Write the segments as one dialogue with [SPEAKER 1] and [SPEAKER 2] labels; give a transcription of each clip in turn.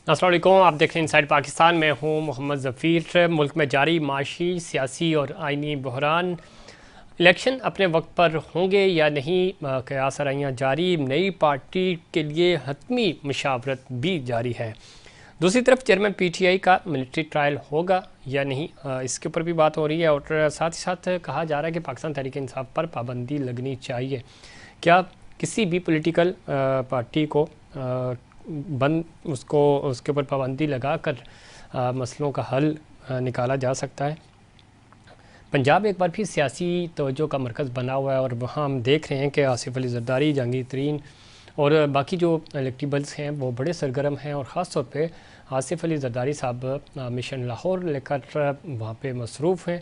[SPEAKER 1] अस्सलाम वालेकुम, आप देख रहे हैं इनसाइड पाकिस्तान। मैं हूं मोहम्मद ज़फ़ीर। मुल्क में जारी माशी, सियासी और आइनी बहरान, इलेक्शन अपने वक्त पर होंगे या नहीं, कयास आराइयाँ जारी, नई पार्टी के लिए हतमी मुशावरत भी जारी है। दूसरी तरफ चेयरमैन पीटीआई का मिलिट्री ट्रायल होगा या नहीं, इसके ऊपर भी बात हो रही है। और साथ ही साथ कहा जा रहा है कि पाकिस्तान तहरीक इंसाफ पर पाबंदी लगनी चाहिए। क्या किसी भी पॉलिटिकल पार्टी को बंद उसको उसके ऊपर पाबंदी लगा कर मसलों का हल निकाला जा सकता है? पंजाब एक बार फिर सियासी तवज्जो का मरकज़ बना हुआ है और वहाँ हम देख रहे हैं कि आसिफ अली ज़रदारी, जहांगीर तरीन और बाकी जो इलेक्टेबल्स हैं वो बड़े सरगर्म हैं। और ख़ास तौर पे आसिफ अली ज़रदारी साहब मिशन लाहौर लेकर वहाँ पे मसरूफ़ हैं।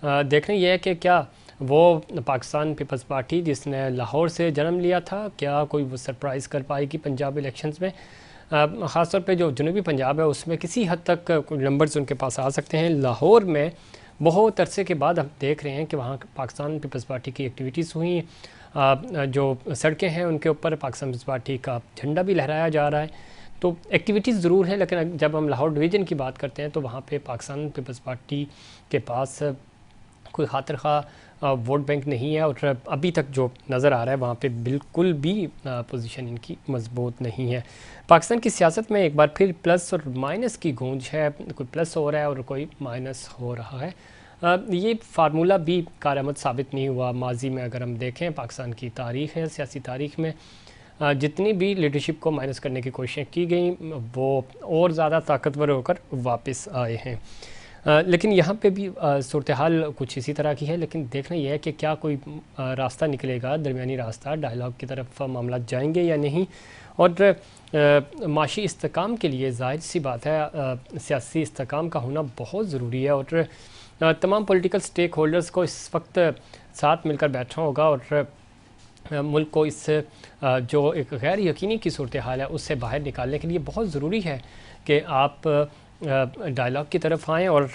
[SPEAKER 1] देखना यह है कि क्या वो पाकिस्तान पीपल्स पार्टी जिसने लाहौर से जन्म लिया था, क्या कोई वो सरप्राइज़ कर पाएगी पंजाब इलेक्शंस में? ख़ास तौर पे जो जनूबी पंजाब है उसमें किसी हद तक नंबर्स उनके पास आ सकते हैं। लाहौर में बहुत अरसे के बाद हम देख रहे हैं कि वहाँ पाकिस्तान पीपल्स पार्टी की एक्टिविटीज़ हुई। जो सड़कें हैं उनके ऊपर पाकिस्तान पीपल्स पार्टी का झंडा भी लहराया जा रहा है। तो एक्टिविटीज़ ज़रूर हैं, लेकिन जब हम लाहौर डिवीज़न की बात करते हैं तो वहाँ पे पाकिस्तान पीपल्स पार्टी के पास कोई खातिर खा वोट बैंक नहीं है। और अभी तक जो नज़र आ रहा है वहाँ पे बिल्कुल भी पोजीशन इनकी मजबूत नहीं है। पाकिस्तान की सियासत में एक बार फिर प्लस और माइनस की गूंज है, कोई प्लस हो रहा है और कोई माइनस हो रहा है। ये फार्मूला भी कारआमद साबित नहीं हुआ। माजी में अगर हम देखें पाकिस्तान की तारीख़ है, सियासी तारीख़ में जितनी भी लीडरशिप को माइनस करने की कोशिशें की गई वो और ज़्यादा ताकतवर होकर वापस आए हैं। लेकिन यहाँ पे भी सूरत हाल कुछ इसी तरह की है। लेकिन देखना यह है कि क्या कोई रास्ता निकलेगा, दरमियानी रास्ता, डायलॉग की तरफ मामला जाएंगे या नहीं। और माशी इस्तेकाम के लिए जाहिर सी बात है सियासी इस्तेकाम का होना बहुत ज़रूरी है। और तमाम पॉलिटिकल स्टेक होल्डर्स को इस वक्त साथ मिलकर बैठना होगा और मुल्क को इस जो एक गैर यकीनी की सूरत हाल है उससे बाहर निकालने के लिए बहुत ज़रूरी है कि आप डायलॉग की तरफ आएँ और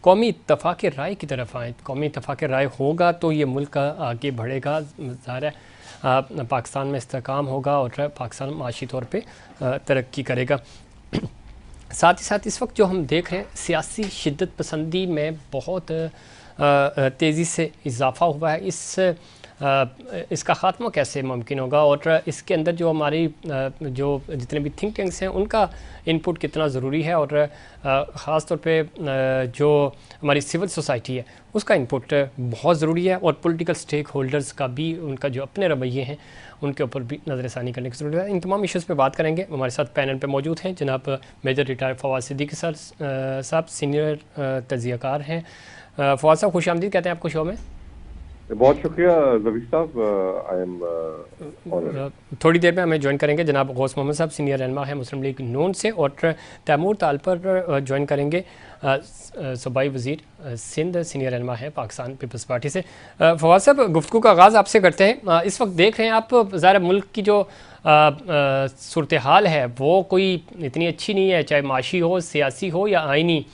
[SPEAKER 1] कौमी इत्तफ़ाक़ राय की तरफ आएँ। कौमी इत्तफ़ाक़ राय होगा तो ये मुल्क आगे बढ़ेगा, ज़ाहिर है पाकिस्तान में इस्तेहकाम होगा और पाकिस्तान माशी तौर पे तरक्की करेगा। साथ ही साथ इस वक्त जो हम देख रहे हैं सियासी शिद्दत पसंदी में बहुत तेज़ी से इजाफ़ा हुआ है। इसका ख़ात्मा कैसे मुमकिन होगा और इसके अंदर जो हमारी जो जितने भी थिंक टैंक्स हैं उनका इनपुट कितना ज़रूरी है और ख़ास तौर पे जो हमारी सिविल सोसाइटी है उसका इनपुट बहुत ज़रूरी है। और पॉलिटिकल स्टेक होल्डर्स का भी उनका जो अपने रवैये हैं उनके ऊपर भी नज़रसानी करने की ज़रूरत है। इन तमाम इश्यूज़ पे बात करेंगे। हमारे साथ पैनल पे मौजूद हैं जनाब मेजर रिटायर्ड फवाद सिद्दीकी साहब, सीनियर तजियाकार हैं। फवाद साहब खुश आमदीद कहते हैं आपको शो में।
[SPEAKER 2] बहुत शुक्रिया जबीर साहब। आई एम
[SPEAKER 1] थोड़ी देर में हमें ज्वाइन करेंगे जनाब गौस मोहम्मद साहब, सीनियर रहनुमा है मुस्लिम लीग नून से। और तैमूर ताल पर ज्वाइन करेंगे सूबाई वज़ीर सिंध, सीनियर रहनुमा है पाकिस्तान पीपल्स पार्टी से। फवाद साहब गुफ्तगू का आगाज़ आपसे करते हैं। इस वक्त देख रहे हैं आप ज़ाहिर मुल्क की जो सूरत हाल है वो कोई इतनी अच्छी नहीं है, चाहे माशी हो, सियासी हो या आइनी।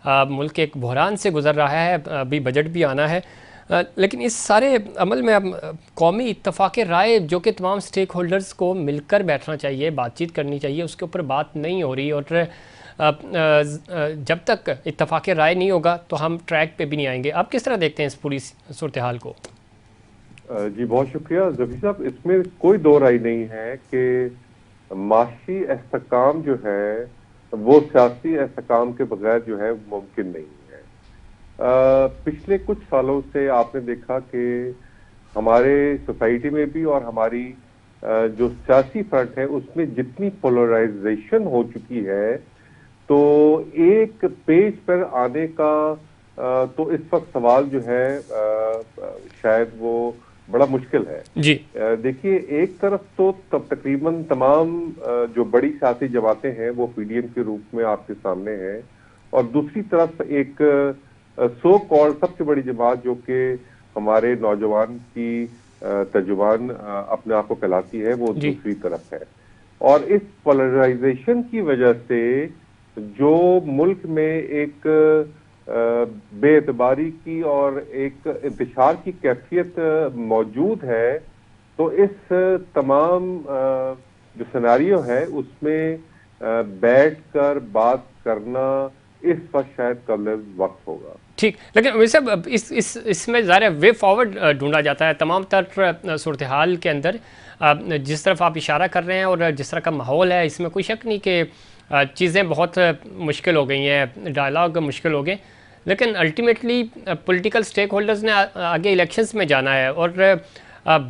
[SPEAKER 1] मुल्क एक बहरान से गुजर रहा है, अभी बजट भी आना है। लेकिन इस सारे अमल में अब कौमी इत्तफ़ाक़ राय जो कि तमाम स्टेक होल्डर्स को मिलकर बैठना चाहिए, बातचीत करनी चाहिए, उसके ऊपर बात नहीं हो रही। और जब तक इत्तफ़ाक़ राय नहीं होगा तो हम ट्रैक पे भी नहीं आएंगे। आप किस तरह देखते हैं इस पूरी सूरत हाल को?
[SPEAKER 2] जी बहुत शुक्रिया जबीर साहब। इसमें कोई दो राय नहीं है कि माशी इस्तेहकाम जो है वो सियासी इस्तेहकाम के बगैर जो है मुमकिन नहीं है। पिछले कुछ सालों से आपने देखा कि हमारे सोसाइटी में भी और हमारी जो सियासी फ्रंट है उसमें जितनी पोलराइजेशन हो चुकी है तो एक पेज पर आने का तो इस वक्त सवाल जो है शायद वो बड़ा मुश्किल है
[SPEAKER 1] जी।
[SPEAKER 2] देखिए, एक तरफ तो तकरीबन तमाम जो बड़ी सियासी जमातें हैं वो पीडीएम के रूप में आपके सामने हैं और दूसरी तरफ एक सो कॉल्ड सबसे बड़ी जमात जो कि हमारे नौजवान की तर्जुबान अपने आप को कहलाती है वो दूसरी तरफ है। और इस पोलराइजेशन की वजह से जो मुल्क में एक बेएतबारी की और एक इंतशार की कैफियत मौजूद है, तो इस तमाम जो सिनेरियो है उसमें बैठकर बात करना इस वक्त शायद कम वक्त होगा।
[SPEAKER 1] ठीक, लेकिन वैसे इसमें ज़ाहिर वे फॉरवर्ड ढूंढा जाता है तमाम तर सूरत हाल के अंदर। जिस तरफ आप इशारा कर रहे हैं और जिस तरह का माहौल है, इसमें कोई शक नहीं कि चीज़ें बहुत मुश्किल हो गई हैं, डायलॉग मुश्किल हो गए, लेकिन अल्टीमेटली पॉलिटिकल स्टेक होल्डर्स ने आगे इलेक्शंस में जाना है। और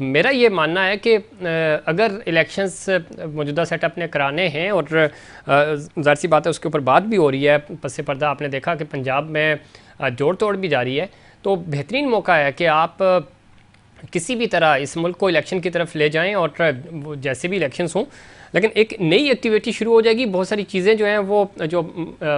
[SPEAKER 1] मेरा ये मानना है कि अगर इलेक्शंस मौजूदा सेटअप ने कराने हैं, और ज़ाहिर सी बात है उसके ऊपर बात भी हो रही है पस पर्दा, आपने देखा कि पंजाब में जोड़ तोड़ भी जारी है, तो बेहतरीन मौका है कि आप किसी भी तरह इस मुल्क को इलेक्शन की तरफ ले जाएं, और जैसे भी इलेक्शंस हों, लेकिन एक नई एक्टिविटी शुरू हो जाएगी। बहुत सारी चीज़ें जो हैं वो जो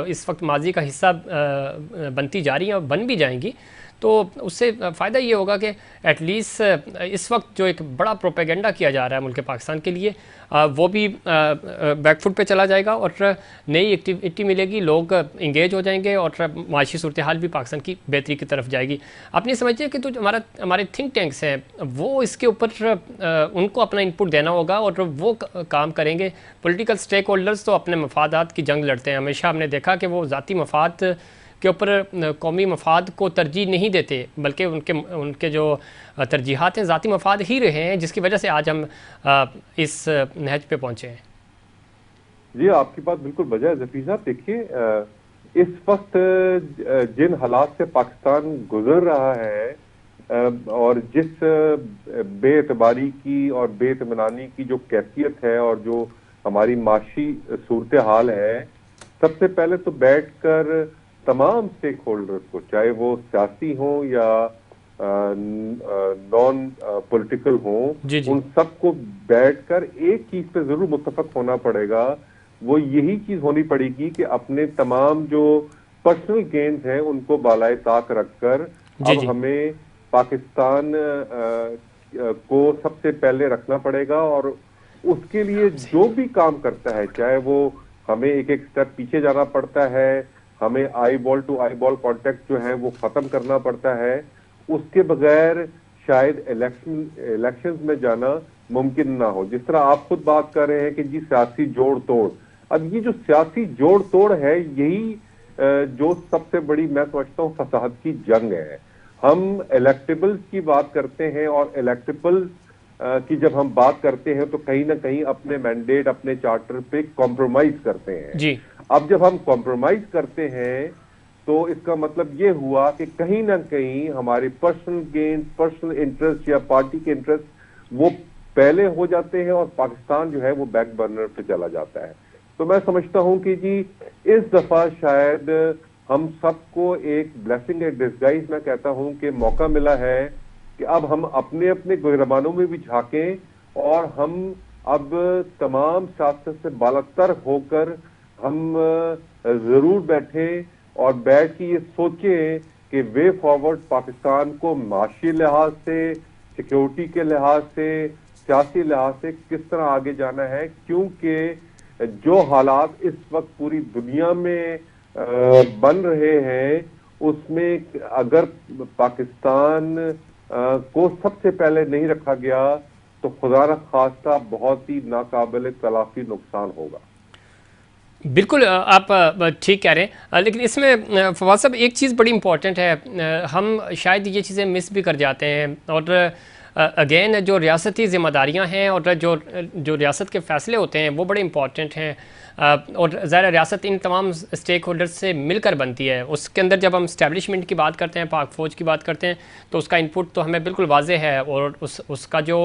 [SPEAKER 1] इस वक्त माजी का हिस्सा बनती जा रही हैं और बन भी जाएंगी, तो उससे फ़ायदा ये होगा कि एटलीस्ट इस वक्त जो एक बड़ा प्रोपेगेंडा किया जा रहा है मुल्क पाकिस्तान के लिए, वो भी बैकफुट पे चला जाएगा और नई एक्टिविटी मिलेगी, लोग इंगेज हो जाएंगे और माशी सूरत हाल भी पाकिस्तान की बेहतरी की तरफ जाएगी। आप नहीं समझते कि तो हमारे थिंक टैंक्स हैं वो इसके ऊपर उनको अपना इनपुट देना होगा और वो काम करेंगे। पॉलिटिकल स्टेक होल्डर्स तो अपने मफादात की जंग लड़ते हैं, हमेशा हमने देखा कि वो ज़ाती मफाद के ऊपर कौमी मफाद को तरजीह नहीं देते, बल्कि उनके जो तरजीहात हैं ज़ाती मफाद ही रहे हैं, जिसकी वजह से आज हम इस नहज पे पहुँचे हैं।
[SPEAKER 2] जी, आपकी बात बिल्कुल वजह है ज़फ़ीर साहब। देखिए, इस वक्त जिन हालात से पाकिस्तान गुजर रहा है और जिस बेएतबारी की और बेइत्मीनानी की जो कैफियत है और जो हमारी माशी सूरत हाल है, सबसे पहले तो बैठकर तमाम स्टेक होल्डर्स को, चाहे वो सियासी हों या नॉन पॉलिटिकल हों, उन सबको बैठकर एक चीज पे जरूर मुत्तफक होना पड़ेगा। वो यही चीज होनी पड़ेगी कि अपने तमाम जो पर्सनल गेन्स हैं उनको बालाए ताक रखकर अब हमें पाकिस्तान को सबसे पहले रखना पड़ेगा, और उसके लिए जो भी काम करता है, चाहे वो हमें एक एक स्टेप पीछे जाना पड़ता है, हमें eye ball to eye ball contact जो है वो खत्म करना पड़ता है, उसके बगैर शायद इलेक्शंस में जाना मुमकिन ना हो। जिस तरह आप खुद बात कर रहे हैं कि जी सियासी जोड़ तोड़, अब ये जो सियासी जोड़ तोड़ है यही जो सबसे बड़ी, मैं समझता हूँ, फसाद की जंग है। हम इलेक्टेबल्स की बात करते हैं और इलेक्टेबल्स की जब हम बात करते हैं तो कहीं ना कहीं अपने मैंडेट, अपने चार्टर पे कॉम्प्रोमाइज करते हैं जी। अब जब हम कॉम्प्रोमाइज करते हैं तो इसका मतलब ये हुआ कि कहीं ना कहीं हमारे पर्सनल गेन, पर्सनल इंटरेस्ट या पार्टी के इंटरेस्ट वो पहले हो जाते हैं और पाकिस्तान जो है वो बैक बर्नर पे चला जाता है। तो मैं समझता हूं कि जी इस दफा शायद हम सबको एक ब्लेसिंग इन डिस्गाइज, मैं कहता हूं कि मौका मिला है कि अब हम अपने अपने गुज़रमानों में भी झांकें और हम अब तमाम सियासत से बालातर होकर हम जरूर बैठे और बैठ के ये सोचें कि वे फॉरवर्ड पाकिस्तान को माशी लिहाज से, सिक्योरिटी के लिहाज से, सियासी लिहाज से किस तरह आगे जाना है, क्योंकि जो हालात इस वक्त पूरी दुनिया में बन रहे हैं उसमें अगर पाकिस्तान को सबसे पहले नहीं रखा गया तो खुदा न खास्ता बहुत ही नाकाबिल तलाफी नुकसान होगा।
[SPEAKER 1] बिल्कुल आप ठीक कह रहे हैं, लेकिन इसमें फवाद साहब एक चीज़ बड़ी इंपॉर्टेंट है, हम शायद ये चीज़ें मिस भी कर जाते हैं। और अगेन जो रियासती ज़िम्मेदारियां हैं और जो रियासत के फ़ैसले होते हैं वो बड़े इंपॉर्टेंट हैं, और ज़ाहिर रियासत इन तमाम स्टेक होल्डर्स से मिलकर बनती है। उसके अंदर जब हम इस्टेब्लिशमेंट की बात करते हैं, पाक फ़ौज की बात करते हैं, तो उसका इनपुट तो हमें बिल्कुल वाज़ेह है और उसका जो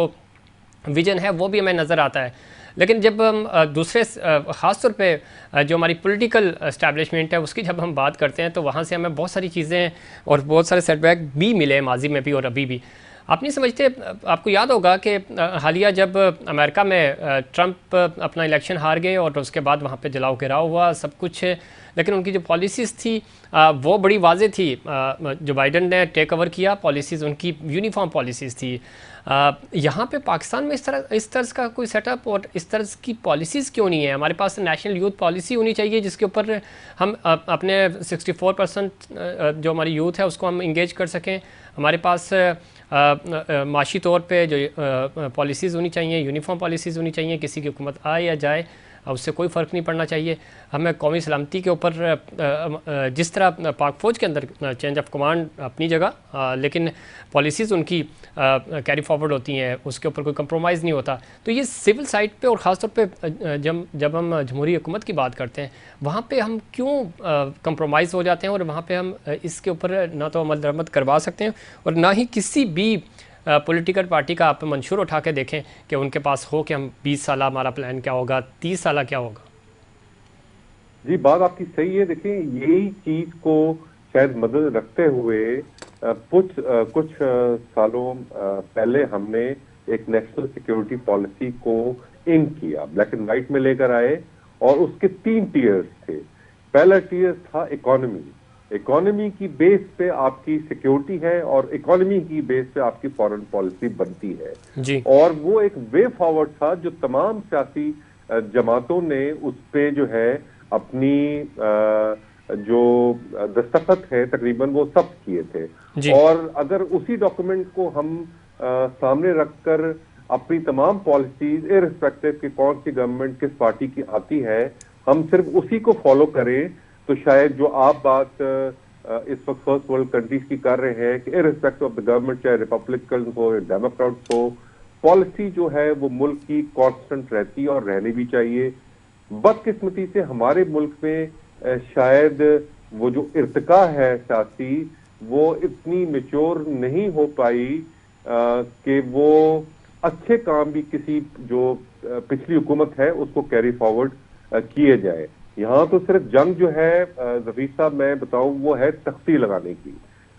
[SPEAKER 1] विज़न है वो भी हमें नज़र आता है। लेकिन जब हम दूसरे ख़ास तौर पे जो हमारी पॉलिटिकल इस्टेब्लिशमेंट है उसकी जब हम बात करते हैं तो वहाँ से हमें बहुत सारी चीज़ें और बहुत सारे सेटबैक भी मिले माजी में भी और अभी भी। आप नहीं समझते, आपको याद होगा कि हालिया जब अमेरिका में ट्रंप अपना इलेक्शन हार गए और उसके बाद वहाँ पे जलाओ गिराव हुआ सब कुछ, लेकिन उनकी जो पॉलिसीज़ थी वो बड़ी वाज़ेह थी। जो बाइडन ने टेक ओवर किया, पॉलिसीज़ उनकी यूनिफॉर्म पॉलिसीज़ थी। यहाँ पे पाकिस्तान में इस तरह का कोई सेटअप और इस तरह की पॉलिसीज़ क्यों नहीं है? हमारे पास नेशनल यूथ पॉलिसी होनी चाहिए जिसके ऊपर हम अपने 64% जो हमारी यूथ है उसको हम इंगेज कर सकें। हमारे पास माशी तौर पे जो पॉलिसीज़ होनी चाहिए, यूनिफॉर्म पॉलिसीज़ होनी चाहिए, किसी की हुकूमत आए या जाए उससे कोई फ़र्क नहीं पड़ना चाहिए। हमें कौमी सलामती के ऊपर जिस तरह पाक फ़ौज के अंदर चेंज ऑफ कमांड अपनी जगह, लेकिन पॉलिसीज़ उनकी कैरी फॉरवर्ड होती हैं, उसके ऊपर कोई कंप्रोमाइज़ नहीं होता। तो ये सिविल साइड पे और ख़ास तौर पे जब हम जमहूरी हुकूमत की बात करते हैं, वहाँ पे हम क्यों कंप्रोमाइज़ हो जाते हैं और वहाँ पे हम इसके ऊपर ना तो अमल दरामद करवा सकते हैं और ना ही किसी भी पॉलिटिकल पार्टी का आप मंशूर उठा के देखें कि उनके पास हो कि हम 20 साल हमारा प्लान क्या होगा, 30 साल क्या होगा।
[SPEAKER 2] जी, बात आपकी सही है। देखिए, यही चीज को शायद मदद रखते हुए कुछ सालों पहले हमने एक नेशनल सिक्योरिटी पॉलिसी को इंक किया, ब्लैक एंड व्हाइट में लेकर आए, और उसके 3 टीयर्स थे। पहला टीयर था इकोनॉमी की बेस पे आपकी सिक्योरिटी है और इकोनॉमी की बेस पे आपकी फॉरेन पॉलिसी बनती है
[SPEAKER 1] जी।
[SPEAKER 2] और वो एक वे फॉरवर्ड था जो तमाम सियासी जमातों ने उस पे जो है अपनी जो दस्तखत है तकरीबन वो सब किए थे। और अगर उसी डॉक्यूमेंट को हम सामने रखकर अपनी तमाम पॉलिसीज इररिस्पेक्टिव कि कौन सी गवर्नमेंट किस पार्टी की आती है, हम सिर्फ उसी को फॉलो करें, तो शायद जो आप बात इस वक्त फर्स्ट वर्ल्ड कंट्रीज की कर रहे हैं कि इररिस्पेक्टिव ऑफ द गवर्नमेंट, चाहे रिपब्लिकन हो या डेमोक्रेट्स हो, पॉलिसी जो है वो मुल्क की कांस्टेंट रहती और रहनी भी चाहिए। बदकिस्मती से हमारे मुल्क में शायद वो जो इर्तिका है सियासी, वो इतनी मेच्योर नहीं हो पाई कि वो अच्छे काम भी किसी जो पिछली हुकूमत है उसको कैरी फॉरवर्ड किए जाए। यहाँ तो सिर्फ जंग जो है जफीर साहब, मैं बताऊं, वो है तख्ती लगाने की।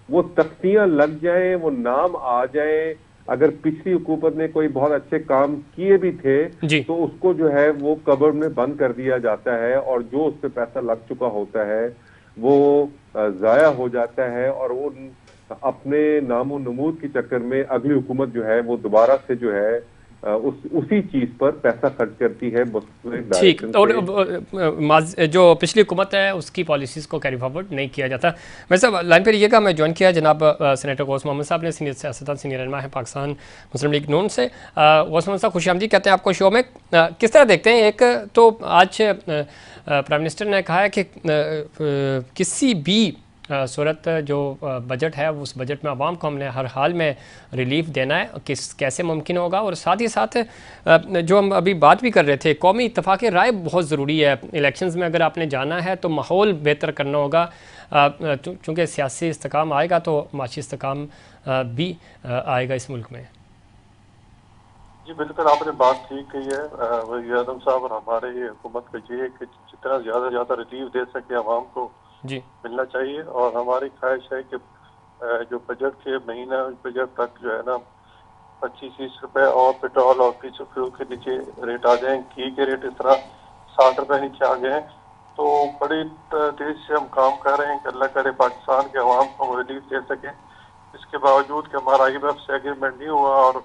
[SPEAKER 2] वो तख्तियां लग जाएं, वो नाम आ जाएं, अगर पिछली हुकूमत ने कोई बहुत अच्छे काम किए भी थे तो उसको जो है वो कबर्ड में बंद कर दिया जाता है और जो उस पर पैसा लग चुका होता है वो जाया हो जाता है और वो अपने नामो नमूद के चक्कर में अगली हुकूमत जो है वो दोबारा से जो है उसी चीज पर पैसा खर्च करती है।
[SPEAKER 1] ठीक, और जो पिछली हुकूमत है उसकी पॉलिसीज़ को कैरी फॉरवर्ड नहीं किया जाता। वैसे लाइन पर रहिएगा, मैं ज्वाइन किया जनाब सेनेटर गौस मोहम्मद साहब ने, सीनियर सियासतदान, सीनियर रहनुमा है पाकिस्तान मुस्लिम लीग नून से। गौस मोहम्मद साहब, खुशामदीद कहते हैं आपको शो में। किस तरह देखते हैं, एक तो आज प्राइम मिनिस्टर ने कहा है कि किसी भी सूरत जो बजट है उस बजट में आवाम को हमने हर हाल में रिलीफ देना है, कैसे मुमकिन होगा। और साथ ही साथ जो हम अभी बात भी कर रहे थे, कौमी इत्तफाक राय बहुत ज़रूरी है। इलेक्शंस में अगर आपने जाना है तो माहौल बेहतर करना होगा, चूँकि सियासी इस्तेकाम आएगा तो माशी इस्तेकाम भी आएगा इस मुल्क में।
[SPEAKER 3] जी बिल्कुल, आपने बात ठीक कही है वज़ीर आज़म साहब, और हमारे ये हुकूमत को ये कि जितना ज़्यादा रिलीफ दे सके आवाम को जी मिलना चाहिए। और हमारी ख्वाहिश है कि जो बजट के महीना बजट तक जो है ना 25-30 रुपए और पेट्रोल और डीजल फ्यूल के नीचे रेट आ जाएं, घी के रेट इस तरह 60 रुपए नीचे आ गए। तो बड़ी तेज से हम काम कर रहे हैं कि अल्लाह करे पाकिस्तान के अवाम को रिलीफ दे सके। इसके बावजूद कि हमारा IMF से एग्रीमेंट नहीं हुआ और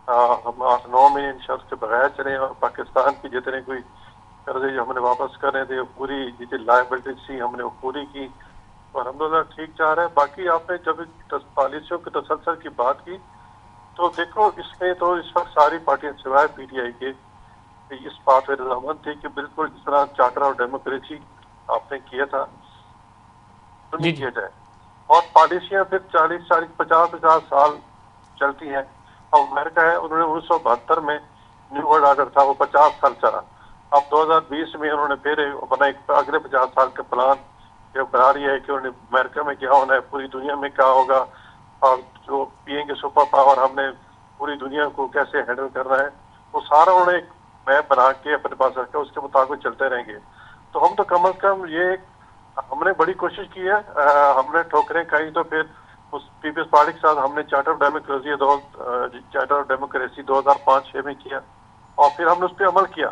[SPEAKER 3] हम 8-9 महीने इन शर्त के बगैर चले और पाकिस्तान की जितने कोई कर्जे जो हमने वापस करने थे पूरी जितनी लायबिलिटीज थी हमने वो पूरी की और अल्हम्दुलिल्लाह ठीक जा रहा है। बाकी आपने जब पॉलिसियों के तसलसल की बात की तो देखो, इसमें तो इस वक्त सारी पार्टियां सिवाय PTI के इस बात पर रजामंद थी कि बिल्कुल जिस तरह चार्टर और डेमोक्रेसी आपने किया था तो नहीं किया जाए, और पॉलिसियां फिर 40-50 साल चलती हैं। अब अमेरिका है, उन्होंने 1972 में न्यू वर्ल्ड ऑर्डर था, वो 50 साल चला। अब 2020 में उन्होंने फिर अपना एक अगले 50 साल का प्लान बना लिया है कि उन्होंने अमेरिका में क्या होना है, पूरी दुनिया में क्या होगा, और जो पिएंगे सुपर पावर हमने पूरी दुनिया को कैसे हैंडल करना है, वो सारा उन्होंने एक मैप बना के अपने पास रखा, उसके मुताबिक चलते रहेंगे। तो हम तो कम अज कम ये हमने बड़ी कोशिश की है, हमने ठोकरें खाई तो फिर उस पीपल्स पार्टी के साथ हमने चार्टर ऑफ डेमोक्रेसी 2005-6 में किया और फिर हमने उस पर अमल किया।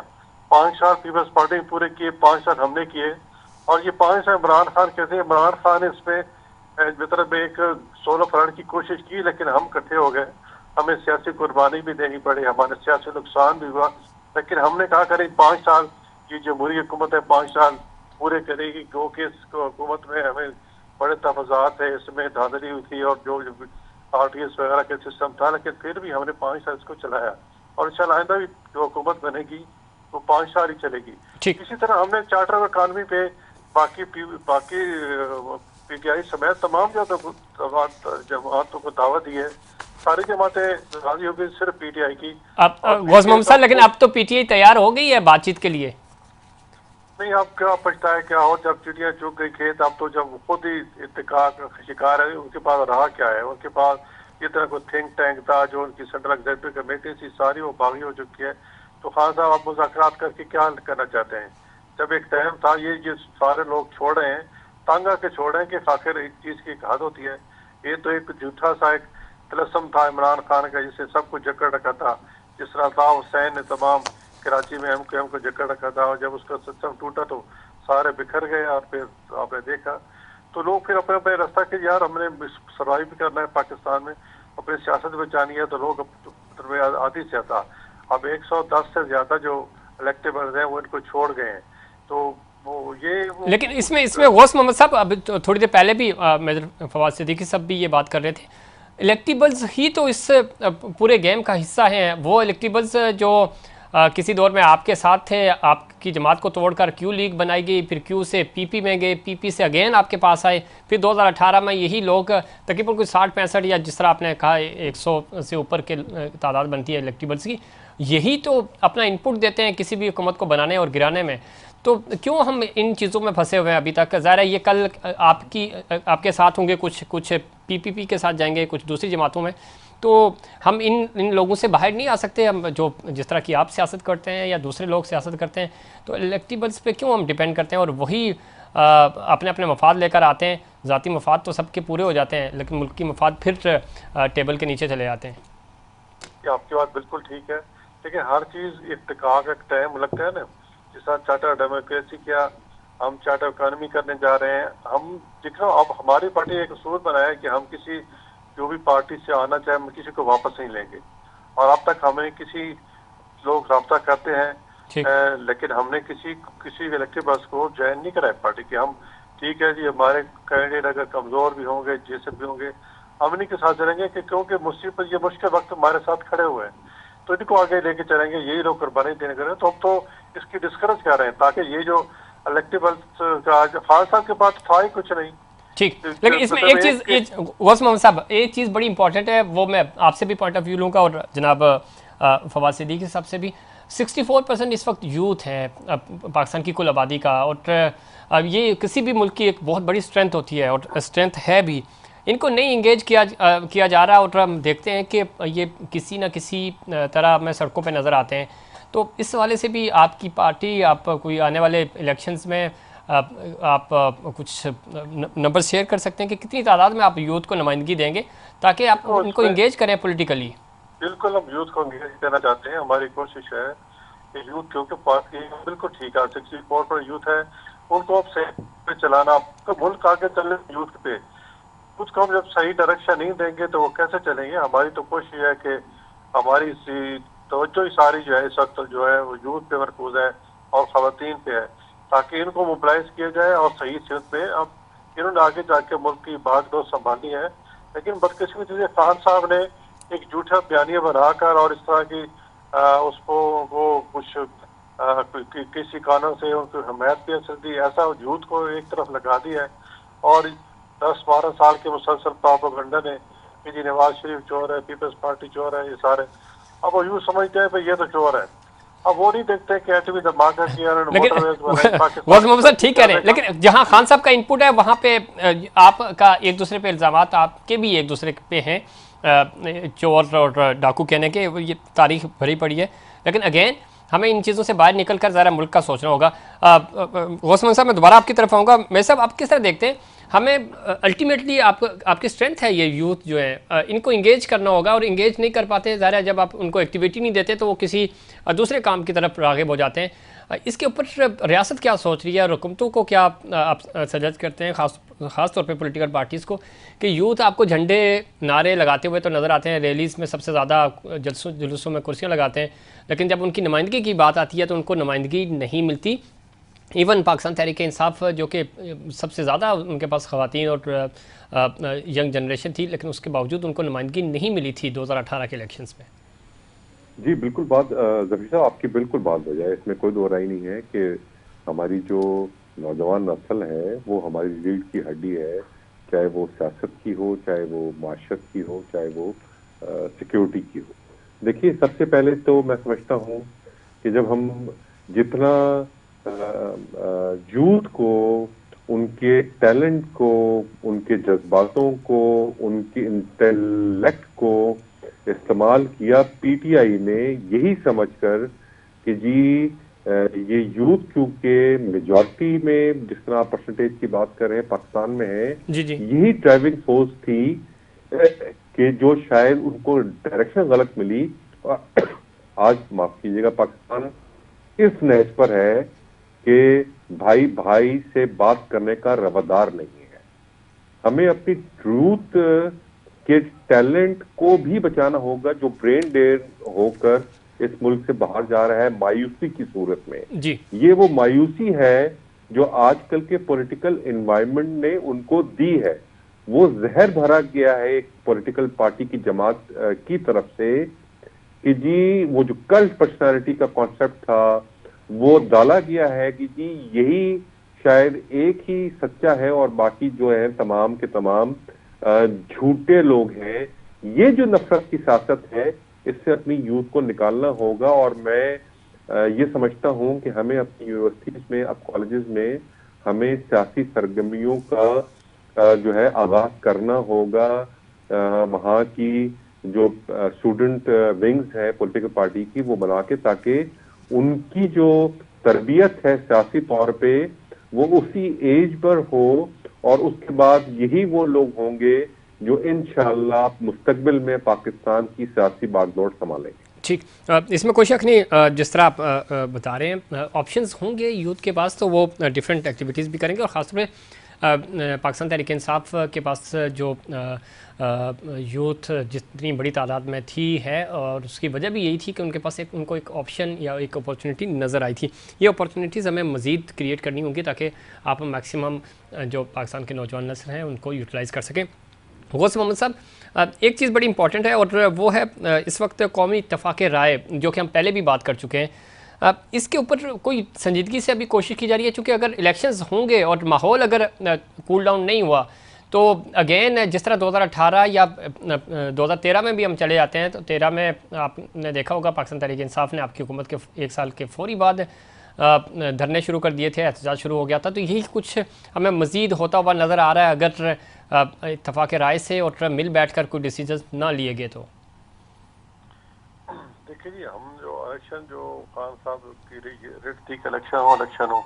[SPEAKER 3] 5 साल पीपल्स पार्टी पूरे किए, 5 साल हमने किए, और ये 5 साल इमरान खान कहते हैं, इमरान खान ने इसमें मतलब एक 16 फरवरी की कोशिश की, लेकिन हम इकट्ठे हो गए, हमें सियासी कुर्बानी भी देनी पड़ी, हमारे सियासी नुकसान भी हुआ, लेकिन हमने कहा करें 5 साल की जमहूरी हुकूमत है 5 साल पूरे करेगी, क्योंकि इस हुकूमत में हमें बड़े तफाजात है, इसमें धांधली हुई थी और जो RTS वगैरह के सिस्टम था, लेकिन फिर भी हमने 5 साल इसको चलाया और इंशाल्लाह आइंदा भी जो हुकूमत बनेगी वो 5 साल ही चलेगी। इसी तरह हमने चार्टर ऑफ इकॉनमी पे बाकी पीटीआई समेत तमाम जमातों को दावत दी है, सारी जमातें राजी हो गई, सिर्फ पीटीआई की।
[SPEAKER 1] लेकिन अब तो पीटीआई तैयार हो गई है बातचीत के लिए।
[SPEAKER 3] नहीं, अब क्या पछता है क्या हो, जब चिड़िया चुग गई खेत, अब तो जब खुद ही इत्तेफाक का शिकार है, उनके पास रहा क्या है? उनके पास इतना कोई थिंक टैंक था, जो उनकी सेंट्रल एग्जीक्यूटिव कमेटी थी, सारी वो बागी हो चुकी है। तो खान साहब आप मुज़ाकरात करके क्या करना चाहते हैं? जब एक टाइम था, ये जो सारे लोग छोड़ रहे हैं, तंग आके छोड़ रहे हैं कि आखिर एक चीज की हद होती है। ये तो एक झूठा सा एक तिलस्म था इमरान खान का, जिससे सब कुछ जकड़ रखा था। जिस तरह अल्ताफ हुसैन ने तमाम कराची में एमक्यूएम को जकड़ रखा था, और जब उसका सिस्टम टूटा तो सारे बिखर गए। और फिर आपने देखा तो लोग फिर अपने अपने रास्ता के, यार हमने सर्वाइव भी करना है पाकिस्तान में, अपनी सियासत बचानी है, तो लोग आधी से था। अब 110 से ज्यादा जो इलेक्टेबल्स हैं वो इनको छोड़ गए हैं। तो वो ये
[SPEAKER 1] लेकिन इसमें गौस मोहम्मद साहब, अब थोड़ी देर पहले भी मेजर फवाद सिद्दीकी साहब भी ये बात कर रहे थे, इलेक्टेबल्स ही तो इस पूरे गेम का हिस्सा हैं। वो इलेक्टेबल्स जो किसी दौर में आपके साथ थे, आपकी जमात को तोड़कर क्यू लीग बनाई गई, फिर क्यू से पीपी में गए, पीपी से अगेन आपके पास आए, फिर 2018 में यही लोग तकरीबन कोई 60-65 या जिस तरह आपने कहा 100 से ऊपर के तादाद बनती है इलेक्टेबल्स की, यही तो अपना इनपुट देते हैं किसी भी हुकूमत को बनाने और गिराने में। तो क्यों हम इन चीज़ों में फंसे हुए हैं अभी तक? ज़ाहिर है ये कल आपके साथ होंगे, कुछ पीपीपी के साथ जाएंगे, कुछ दूसरी जमातों में, तो हम इन लोगों से बाहर नहीं आ सकते। हम जो जिस तरह की आप सियासत करते हैं या दूसरे लोग सियासत करते हैं, तो इलेक्टेबल्स पे क्यों हम डिपेंड करते हैं और वही अपने अपने मफाद लेकर आते हैं। ज़ाती मफाद तो सबके पूरे हो जाते हैं, लेकिन मुल्क की मफाद फिर टेबल के नीचे चले जाते हैं।
[SPEAKER 3] आपकी बात बिल्कुल ठीक है, लेकिन हर चीज़ इत्तेफाक का टाइम लगता है ना। जिस तरह चार्टर डेमोक्रेसी किया, हम चार्टर इकॉनमी करने जा रहे हैं। हम देख रहे हो, अब हमारी पार्टी एक उसूल बनाया है कि हम किसी जो भी पार्टी से आना चाहे, हम किसी को वापस नहीं लेंगे। और अब तक हमें किसी लोग रब्ता करते हैं, लेकिन हमने किसी इलेक्टेबल्स को ज्वाइन नहीं कराया पार्टी की। हम ठीक है जी, हमारे कैंडिडेट अगर कमजोर भी होंगे, जैसे भी होंगे, हम इन्हीं के साथ चलेंगे कि क्योंकि मुसीबत ये मुश्किल वक्त हमारे साथ खड़े हुए हैं, तो इनको आगे लेके चलेंगे। यही लोग कुर्बानी देने करें, तो हम तो इसकी डिस्करेज कर रहे हैं, ताकि ये जो इलेक्टेबल्स का खान साहब के पास था ही कुछ नहीं।
[SPEAKER 1] ठीक, लेकिन इसमें एक चीज़ गौस मोहम्मद साहब, एक चीज़ बड़ी इंपॉर्टेंट है, वो मैं आपसे भी पॉइंट ऑफ व्यू लूँगा और जनाब फवाद सिद्दीकी साहब से भी। 64% इस वक्त यूथ है पाकिस्तान की कुल आबादी का, और ये किसी भी मुल्क की एक बहुत बड़ी स्ट्रेंथ होती है, और स्ट्रेंथ है भी। इनको नहीं इंगेज किया जा रहा, और हम देखते हैं कि ये किसी न किसी तरह में सड़कों पे नज़र आते हैं। तो इस वाले से भी आपकी पार्टी, आप कोई आने वाले इलेक्शंस में आप कुछ नंबर शेयर कर सकते हैं कि कितनी तादाद में आप यूथ को नुमाइंदगी देंगे ताकि आप उनको इंगेज करें पॉलिटिकली?
[SPEAKER 3] बिल्कुल, हम यूथ को इंगेज करना चाहते हैं। हमारी कोशिश है कि यूथ, क्योंकि पार्टी बिल्कुल ठीक है, 64% यूथ है, उनको अब सही पे चलाना, तो मुल्क आगे चलने यूथ पे, कुछ को हम जब सही डायरेक्शन नहीं देंगे तो वो कैसे चलेंगे? हमारी तो कोशिश है कि हमारी तवज्जो ही सारी जो है इस वक्त जो है वो यूथ पे मरकूज है और खवातीन पे है, ताकि इनको मोबिलाइज किया जाए और सही सीट पे। अब इन्होंने आगे जाके मुल्क की बागडोर संभालनी है, लेकिन बदकिस्मती से खान साहब ने एक झूठा बयानिया बनाकर और इस तरह की उसको वो कुछ किसी कानून से उनको हमायत भी असर दी, ऐसा झूठ को एक तरफ लगा दिया है। और 10-12 साल के मुसलसल प्रोपेगेंडा ने कि जी नवाज शरीफ चोर है, पीपल्स पार्टी चोर है, ये सारे अब वो यूँ समझते हैं भाई ये तो चोर है। अब वो नहीं देखते कि एटमी धमाका
[SPEAKER 1] किया। ठीक कह रहे हैं, लेकिन जहां खान साहब का इनपुट है वहां पे आपका एक दूसरे पे इल्जामात आपके भी एक दूसरे पे हैं, चोर और डाकू कहने के, ये तारीख भरी पड़ी है। लेकिन अगेन हमें इन चीज़ों से बाहर निकल कर ज़रा मुल्क का सोचना होगा। गौस मोहम्मद साहब, मैं दोबारा आपकी तरफ आऊँगा। मैं साहब, आप किस तरह देखते हैं? हमें अल्टीमेटली आपकी स्ट्रेंथ है ये यूथ जो है, इनको इंगेज करना होगा, और इंगेज नहीं कर पाते, ज़ाहिर है जब आप उनको एक्टिविटी नहीं देते तो वो किसी दूसरे काम की तरफ राग़िब हो जाते हैं। इसके ऊपर रियासत क्या सोच रही है और हुकूमतों को क्या आप सजेस्ट करते हैं, ख़ास तौर पे पॉलिटिकल पार्टीज़ को, कि यूथ आपको झंडे नारे लगाते हुए तो नज़र आते हैं, रैलीज़ में सबसे ज़्यादा जुलूसों में कुर्सियाँ लगाते हैं, लेकिन जब उनकी नुमाइंदगी की बात आती है तो उनको नुमाइंदगी नहीं मिलती। इवन पाकिस्तान तहरीक इंसाफ जो कि सबसे ज़्यादा उनके पास ख़वातीन और यंग जनरेशन थी, लेकिन उसके बावजूद उनको नुमाइंदगी नहीं मिली थी 2018 के इलेक्शंस में।
[SPEAKER 2] जी बिल्कुल बात जफीर साहब, आपकी बिल्कुल बात हो जाए, इसमें कोई दो राय नहीं है कि हमारी जो नौजवान नस्ल है वो हमारी रीढ़ की हड्डी है, चाहे वो सियासत की हो, चाहे वो माशरत की हो, चाहे वो सिक्योरिटी की हो। देखिए, सबसे पहले तो मैं समझता हूँ कि जब हम जितना यूथ को, उनके टैलेंट को, उनके जज्बातों को, उनके इंटेलेक्ट को इस्तेमाल किया पीटीआई ने, यही समझकर कि जी ये यूथ क्योंकि मेजॉरिटी में, जिस तरह आप परसेंटेज की बात कर रहे हैं, पाकिस्तान में है,
[SPEAKER 1] जी जी
[SPEAKER 2] यही ड्राइविंग फोर्स थी कि जो शायद उनको डायरेक्शन गलत मिली। और आज माफ कीजिएगा, पाकिस्तान इस नहज पर है कि भाई भाई से बात करने का रवादार नहीं है। हमें अपनी ट्रूथ के टैलेंट को भी बचाना होगा, जो ब्रेन डेड होकर इस मुल्क से बाहर जा रहा है मायूसी की सूरत में।
[SPEAKER 1] जी
[SPEAKER 2] ये वो मायूसी है जो आजकल के पॉलिटिकल एनवायरनमेंट ने उनको दी है। वो जहर भरा गया है एक पॉलिटिकल पार्टी की जमात की तरफ से कि जी वो जो कल्ट पर्सनालिटी का कॉन्सेप्ट था वो डाला गया है कि जी यही शायद एक ही सच्चा है और बाकी जो है तमाम के तमाम झूठे लोग हैं। ये जो नफरत की सियासत है, इससे अपनी यूथ को निकालना होगा। और मैं ये समझता हूं कि हमें अपनी यूनिवर्सिटीज में, अब कॉलेजेस में, हमें सियासी सरगर्मियों का जो है आगाज करना होगा। वहाँ की जो स्टूडेंट विंग्स है पॉलिटिकल पार्टी की, वो बना के, ताकि उनकी जो तरबियत है सियासी तौर पे वो उसी एज पर हो, और उसके बाद यही वो लोग होंगे जो इंशाअल्लाह मुस्तकबिल में पाकिस्तान की सियासी बागडोर संभालेंगे।
[SPEAKER 1] ठीक, इसमें कोई शक नहीं, जिस तरह आप बता रहे हैं, ऑप्शंस होंगे यूथ के पास तो वो डिफरेंट एक्टिविटीज़ भी करेंगे। और ख़ासतौर पे पाकिस्तान तहरीक इंसाफ के पास जो यूथ जितनी बड़ी तादाद में थी है, और उसकी वजह भी यही थी कि उनके पास उनको एक ऑप्शन या एक अपॉर्चुनिटी नज़र आई थी। ये अपॉर्चुनिटीज़ हमें मज़ीद क्रिएट करनी होंगी ताकि आप मैक्सिमम जो पाकिस्तान के नौजवान नस्ल हैं उनको यूटिलाइज़ कर सकें। गौस मोहम्मद साहब, एक चीज़ बड़ी इंपॉर्टेंट है और वो है इस वक्त कौमी इत्तफ़ाक़ राय, जो कि हम पहले भी बात कर चुके हैं। इसके ऊपर कोई संजीदगी से अभी कोशिश की जा रही है? चूँकि अगर इलेक्शंस होंगे और माहौल अगर कूल डाउन नहीं हुआ तो अगेन जिस तरह 2018 या 2013 में भी हम चले जाते हैं, तो 13 में आपने देखा होगा पाकिस्तान तहरीक इंसाफ ने आपकी हुकूमत के 1 साल के फौरी बाद धरने शुरू कर दिए थे, एहतजाज शुरू हो गया था। तो यही कुछ हमें मज़ीद होता हुआ नज़र आ रहा है अगर इत्तफाक़ राय से और मिल बैठकर कोई डिसीजन ना लिए गए तो।
[SPEAKER 3] देखिए जी, हम जो इलेक्शन जो खान साहब की रिट थी कि इलेक्शन हो,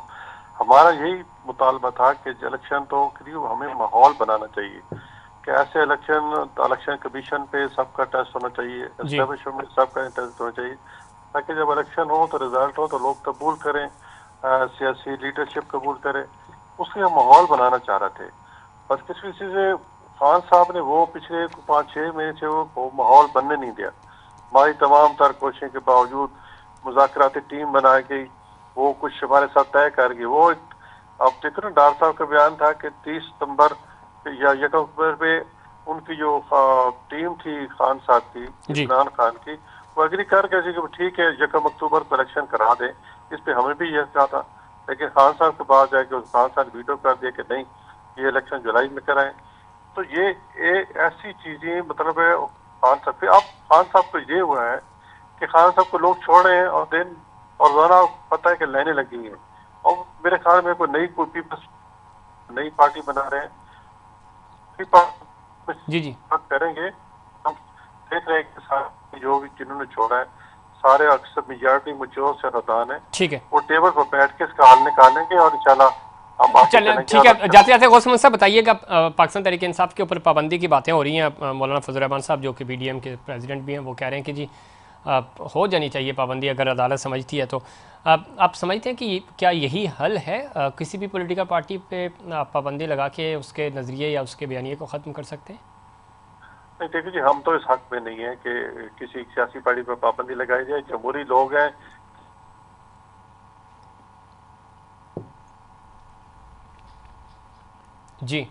[SPEAKER 3] हमारा यही मुतालबा था कि इलेक्शन तो करीब हमें माहौल बनाना चाहिए कि ऐसे इलेक्शन कमीशन पे सबका टेस्ट होना चाहिए, एस्टेब्लिशमेंट में सबका टेस्ट होना चाहिए, ताकि जब इलेक्शन हो तो रिजल्ट हो तो लोग कबूल करें, सियासी लीडरशिप कबूल करे। उसके हम माहौल बनाना चाह रहे थे। बस किसी से खान साहब ने वो पिछले 5-6 महीने से वो माहौल बनने नहीं दिया। हमारी तमाम तर कोशिशों के बावजूद मुज़ाकराती टीम बनाई गई, वो कुछ हमारे साथ तय कर गई। वो अब देखो ना, डॉक्टर साहब का बयान था कि 30 सितंबर या 1 अक्टूबर पे उनकी जो टीम थी खान साहब की, इमरान खान की, वो एग्री कर गए कि ठीक है 1 अक्टूबर को इलेक्शन करा दें। इस पे हमें भी यह कहा था, लेकिन खान साहब के पास जाके खान साहब वीटो कर दिया कि नहीं, ये इलेक्शन जुलाई में कराएं। तो ये ऐसी चीजें मतलब है खान साहब। अब खान साहब को ये हुआ है कि खान साहब को लोग छोड़ रहे हैं और दिन और रोजाना पता है कि लाइनें लगी हैं, और मेरे ख्याल में कोई नई पार्टी बना रहे हैं,
[SPEAKER 1] जी जी
[SPEAKER 3] करेंगे। हम देख रहे हैं कि सारे जो भी जिन्होंने छोड़ा है सारे अक्सर मेजॉरिटी मुझों से रदान है।
[SPEAKER 1] ठीक है,
[SPEAKER 3] वो टेबल पर बैठ के इसका हल निकालेंगे और इंशाल्लाह
[SPEAKER 1] चलें। ठीक है, जाते जाते गौस मोहम्मद साहब बताइएगा, पाकिस्तान तहरीक इंसाफ के ऊपर पाबंदी की बातें हो रही हैं। मौलाना फजल रहमान साहब जो कि PDM के प्रेसिडेंट भी हैं, वो कह रहे हैं कि जी हो जानी चाहिए पाबंदी अगर अदालत समझती है तो। आप समझते हैं कि क्या यही हल है? किसी भी पॉलिटिकल पार्टी पे पाबंदी लगा के उसके नज़रिए या उसके बयानिए को ख़त्म कर सकते हैं?
[SPEAKER 3] नहीं, देखिए जी, हम तो इस हक में नहीं है कि किसी सियासी पार्टी पर पाबंदी लगाई जाए। जमहूरी लोग हैं।
[SPEAKER 1] जी,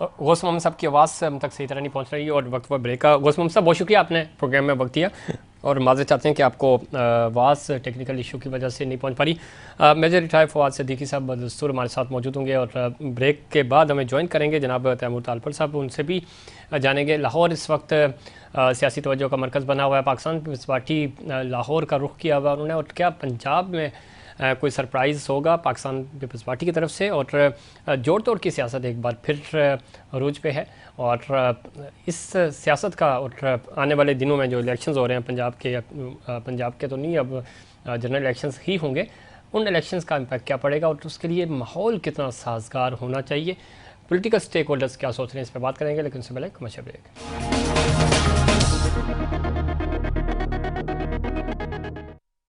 [SPEAKER 1] गौस मोहम्मद साहब की आवाज़ हम तक सही तरह नहीं पहुंच रही और वक्त पर ब्रेक का। गौस मोहम्मद साहब बहुत शुक्रिया, आपने प्रोग्राम में वक्त दिया और माज़रत चाहते हैं कि आपको वास टेक्निकल इशू की वजह से नहीं पहुंच पा रही। मेजर रिटायर फवाद सिद्दीकी साहब बदस्तूर हमारे साथ मौजूद होंगे और ब्रेक के बाद हमें ज्वाइन करेंगे जनाब तैमूर तालपुर साहब, उनसे भी जानेंगे। लाहौर इस वक्त सियासी तवज्जो का मरकज़ बना हुआ है, पाकिस्तान पीपल्स पार्टी लाहौर का रुख किया हुआ उन्होंने, और क्या पंजाब में कोई सरप्राइज़ होगा पाकिस्तान पीपल्स पार्टी की तरफ से? और जोड़ तोड़ की सियासत एक बार फिर अरूज पे है, और इस सियासत का और आने वाले दिनों में जो इलेक्शंस हो रहे हैं पंजाब के तो नहीं, अब जनरल इलेक्शंस ही होंगे, उन इलेक्शंस का इम्पैक्ट क्या पड़ेगा और उसके लिए माहौल कितना साजगार होना चाहिए? पॉलिटिकल स्टेक होल्डर्स क्या सोच रहे हैं, इस पर बात करेंगे, लेकिन उससे पहले कमर्शियल ब्रेक।